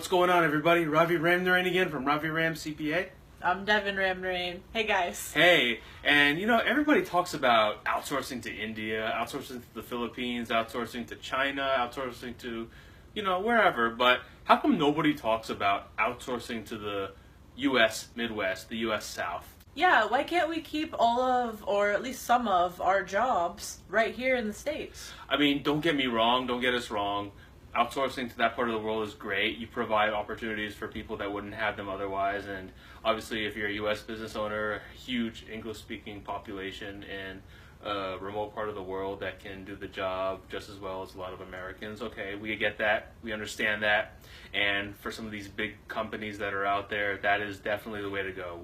What's going on, everybody? RaviRamCPA again from RaviRamCPA. I'm Devin Ramnarain. Hey, guys. Hey, and everybody talks about outsourcing to India, outsourcing to the Philippines, outsourcing to China, outsourcing to, wherever. But how come nobody talks about outsourcing to the U.S. Midwest, the U.S. South? Yeah, why can't we keep all of, or at least some of, our jobs right here in the States? I mean, don't get me wrong, don't get us wrong. Outsourcing to that part of the world is great. You provide opportunities for people that wouldn't have them otherwise. And obviously, if you're a U.S. business owner, huge English-speaking population in a remote part of the world that can do the job just as well as a lot of Americans. Okay, we get that. We understand that. And for some of these big companies that are out there, that is definitely the way to go.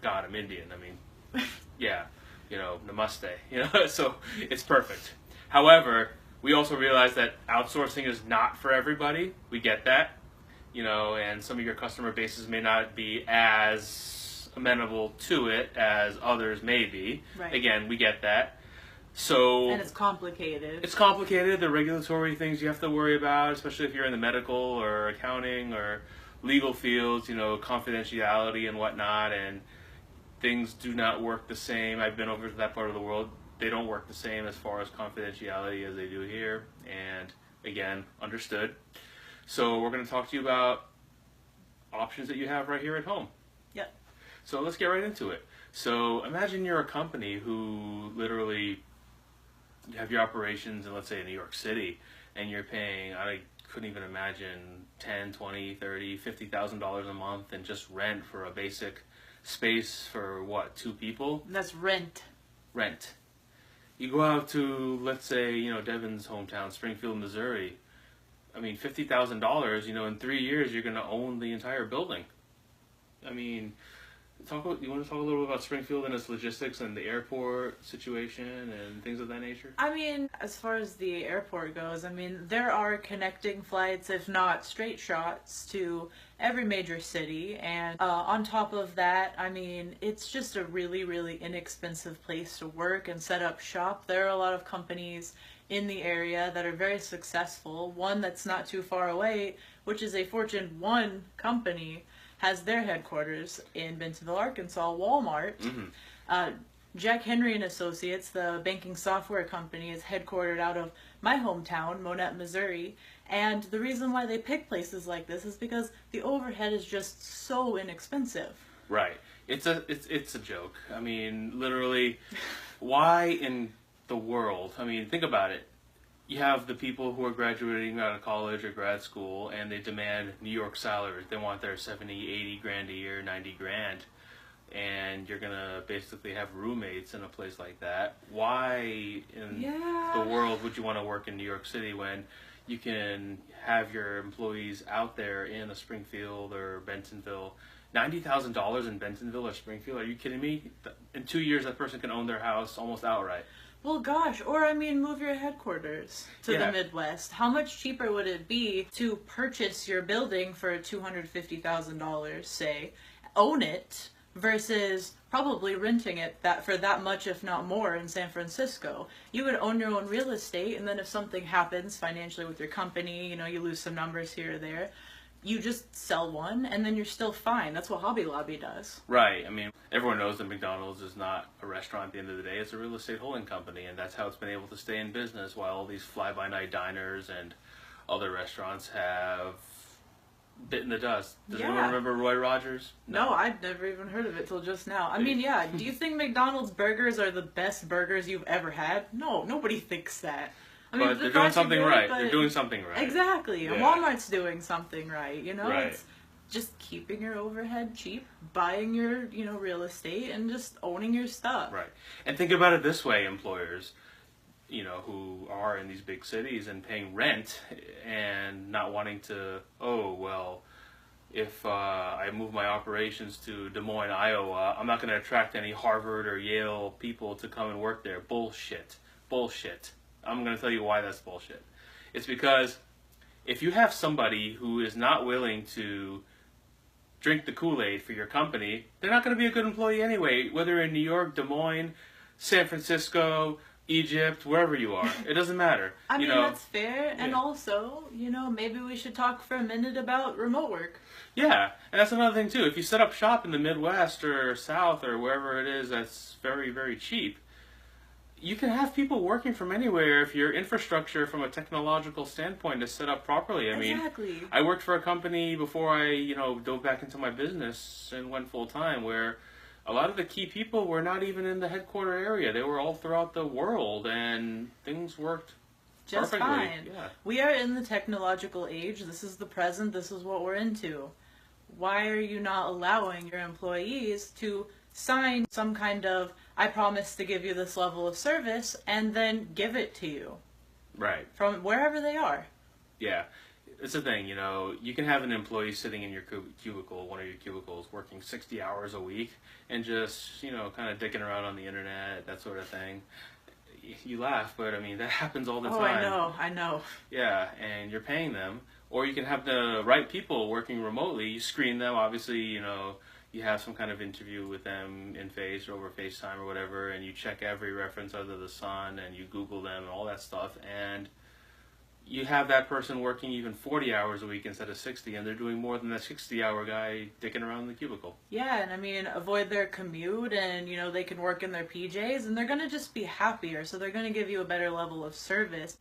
God, I'm Indian. Yeah, namaste. So it's perfect. However, we also realize that outsourcing is not for everybody. We get that, and some of your customer bases may not be as amenable to it as others may be. Right. Again, we get that. So and it's complicated. It's complicated. The regulatory things you have to worry about, especially if you're in the medical or accounting or legal fields, confidentiality and whatnot, and things do not work the same. I've been over to that part of the world. They don't work the same as far as confidentiality as they do here. And again, understood. So we're going to talk to you about options that you have right here at home. Yep. So let's get right into it. So imagine you're a company who literally you have your operations in, let's say, New York City, and you're paying, I couldn't even imagine, $10, $20, $30, $50,000 a month in just rent for a basic space for what, 2 people? That's rent. Rent. You go out to, let's say, Devin's hometown, Springfield, Missouri. I mean, $50,000, in 3 years, you're going to own the entire building. I mean, you want to talk a little bit about Springfield and its logistics and the airport situation and things of that nature? As far as the airport goes, there are connecting flights, if not straight shots, to every major city. And on top of that, it's just a really, really inexpensive place to work and set up shop. There are a lot of companies in the area that are very successful. One that's not too far away, which is a Fortune 1 company, has their headquarters in Bentonville, Arkansas, Walmart. Mm-hmm. Jack Henry & Associates, the banking software company, is headquartered out of my hometown, Monette, Missouri. And the reason why they pick places like this is because the overhead is just so inexpensive. Right. It's a joke. Literally, why in the world? Think about it. You have the people who are graduating out of college or grad school, and they demand New York salaries. They want their 70, 80 grand a year, 90 grand. And you're going to basically have roommates in a place like that. Why in the world would you want to work in New York City when you can have your employees out there in a Springfield or Bentonville? $90,000 in Bentonville or Springfield? Are you kidding me? In 2 years, that person can own their house almost outright. Well, gosh, or move your headquarters to the Midwest. How much cheaper would it be to purchase your building for $250,000, say, own it, versus probably renting it for that much, if not more, in San Francisco? You would own your own real estate, and then if something happens financially with your company, you lose some numbers here or there, you just sell one, and then you're still fine. That's what Hobby Lobby does. Right. Everyone knows that McDonald's is not a restaurant at the end of the day. It's a real estate holding company, and that's how it's been able to stay in business while all these fly-by-night diners and other restaurants have bitten the dust. Does anyone remember Roy Rogers? No, I'd never even heard of it till just now. Do you think McDonald's burgers are the best burgers you've ever had? No, nobody thinks that. But they're doing something right. They're doing something right. Exactly. And Walmart's doing something right, Right. It's just keeping your overhead cheap, buying your, real estate, and just owning your stuff. Right. And think about it this way, employers, who are in these big cities and paying rent and not wanting to, if I move my operations to Des Moines, Iowa, I'm not going to attract any Harvard or Yale people to come and work there. Bullshit. I'm going to tell you why that's bullshit. It's because if you have somebody who is not willing to drink the Kool-Aid for your company, they're not going to be a good employee anyway, whether in New York, Des Moines, San Francisco, Egypt, wherever you are. It doesn't matter. I mean, you know, that's fair. And yeah. also, maybe we should talk for a minute about remote work. Yeah, and that's another thing too. If you set up shop in the Midwest or South or wherever it is that's very, very cheap, you can have people working from anywhere if your infrastructure from a technological standpoint is set up properly. I mean, Exactly. I worked for a company before I, dove back into my business and went full time where a lot of the key people were not even in the headquarter area. They were all throughout the world and things worked Just perfectly. fine. Yeah. We are in the technological age. This is the present. This is what we're into. Why are you not allowing your employees to sign some kind of, I promise to give you this level of service, and then give it to you Right. from wherever they are? Yeah. It's the thing, you can have an employee sitting in your cubicle, one of your cubicles, working 60 hours a week and just, kind of dicking around on the internet, that sort of thing. You laugh, but I mean, that happens all the time. I know. Yeah, and you're paying them. Or you can have the right people working remotely. You screen them, obviously, you have some kind of interview with them in face or over FaceTime or whatever, and you check every reference under the sun, and you Google them and all that stuff, and you have that person working even 40 hours a week instead of 60, and they're doing more than that 60-hour guy dicking around in the cubicle. Yeah, and I mean, avoid their commute, and, they can work in their PJs, and they're going to just be happier, so they're going to give you a better level of service.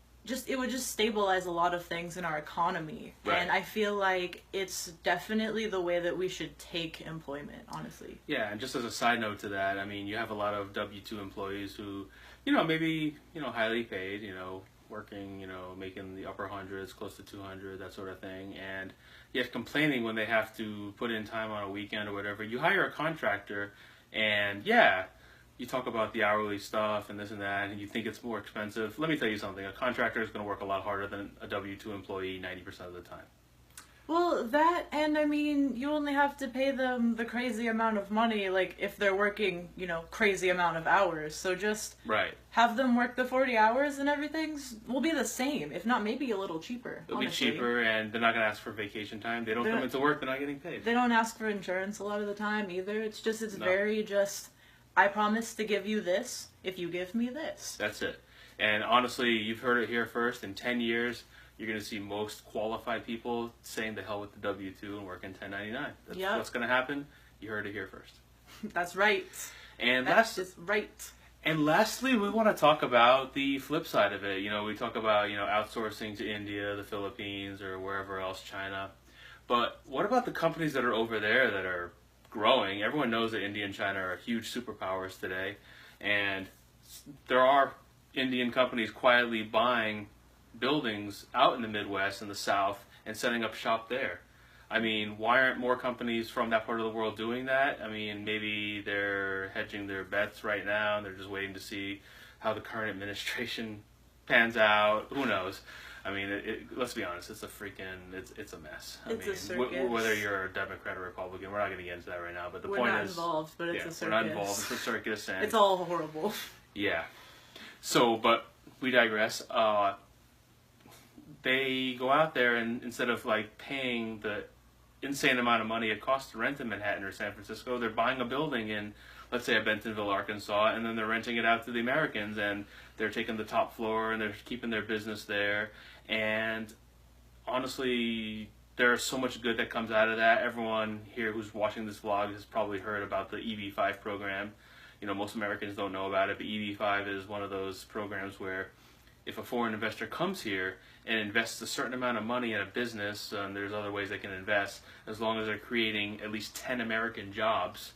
It would just stabilize a lot of things in our economy. Right. And I feel like it's definitely the way that we should take employment, honestly. Yeah, and just as a side note to that, I mean, you have a lot of W-2 employees who, maybe, highly paid, working, making the upper hundreds, close to 200, that sort of thing, and yet complaining when they have to put in time on a weekend or whatever. You hire a contractor, and yeah, you talk about the hourly stuff and this and that, and you think it's more expensive. Let me tell you something. A contractor is going to work a lot harder than a W-2 employee 90% of the time. Well, that, and I mean, you only have to pay them the crazy amount of money, like, if they're working, crazy amount of hours. So just Right. have them work the 40 hours and everything's will be the same, if not maybe a little cheaper. It'll honestly. be cheaper, and they're not going to ask for vacation time. They don't come into work, they're not getting paid. They don't ask for insurance a lot of the time either. It's No. very just, I promise to give you this if you give me this. That's it. And honestly, you've heard it here first. In 10 years, you're going to see most qualified people saying the hell with the W-2 and working 1099. That's what's going to happen. You heard it here first. That's right. And That's just right. And lastly, we want to talk about the flip side of it. We talk about, outsourcing to India, the Philippines, or wherever else, China. But what about the companies that are over there that are growing? Everyone knows that India and China are huge superpowers today. And there are Indian companies quietly buying buildings out in the Midwest and the South and setting up shop there. I mean, why aren't more companies from that part of the world doing that? I mean, maybe they're hedging their bets right now and they're just waiting to see how the current administration pans out. Who knows? I mean, let's be honest, it's a mess. It's a circus. Whether you're a Democrat or Republican, we're not going to get into that right now. But We're not involved, but it's a circus. We're not involved. It's a circus. And it's all horrible. Yeah. So, but we digress. They go out there and instead of paying the insane amount of money it costs to rent in Manhattan or San Francisco, they're buying a building in, let's say, Bentonville, Arkansas, and then they're renting it out to the Americans, and they're taking the top floor and they're keeping their business there. And honestly, there's so much good that comes out of that. Everyone here who's watching this vlog has probably heard about the EB-5 program. Most Americans don't know about it, but EB-5 is one of those programs where if a foreign investor comes here and invests a certain amount of money in a business, and there's other ways they can invest, as long as they're creating at least 10 American jobs,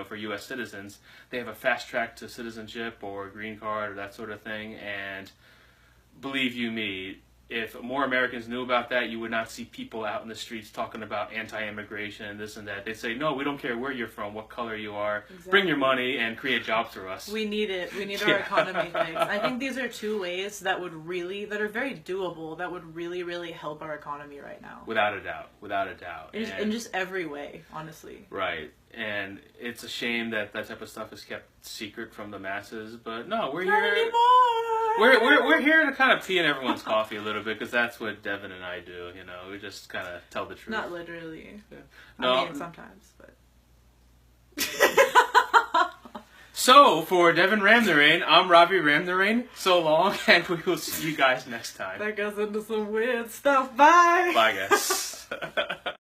for U.S. citizens, they have a fast track to citizenship or a green card or that sort of thing. And believe you me, if more Americans knew about that, you would not see people out in the streets talking about anti-immigration and this and that. They'd say, no, we don't care where you're from, what color you are. Exactly. Bring your money and create jobs for us. We need it. We need our economy fixed. I think these are two ways that are very doable, that would really, really help our economy right now. Without a doubt. In just every way, honestly. Right. And it's a shame that that type of stuff is kept secret from the masses. But no, we're Not here. Anymore. We're here to kind of pee in everyone's coffee a little bit, because that's what Devin and I do. We just kind of tell the truth. Not literally. Yeah. No, I mean, sometimes, but. So, for Devin Ramnarain, I'm RaviRamCPA. So long, and we will see you guys next time. That goes into some weird stuff. Bye! Bye, guys.